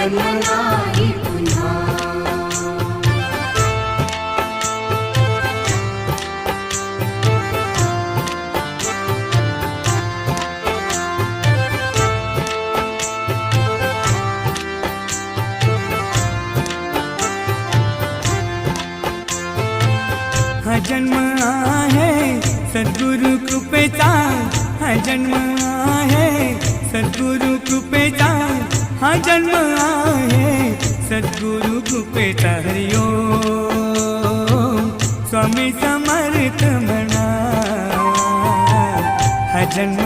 जन्म नाही पुन्हा। हा जन्म आहे सद्गुरु कृपेचा, हा जन्म आहे सद्गुरु कृपेचा, हा जन्म आहे सद्गुरु कृपेचा। हरि ओम स्वामी समर्थ म्हणा, हा जन्म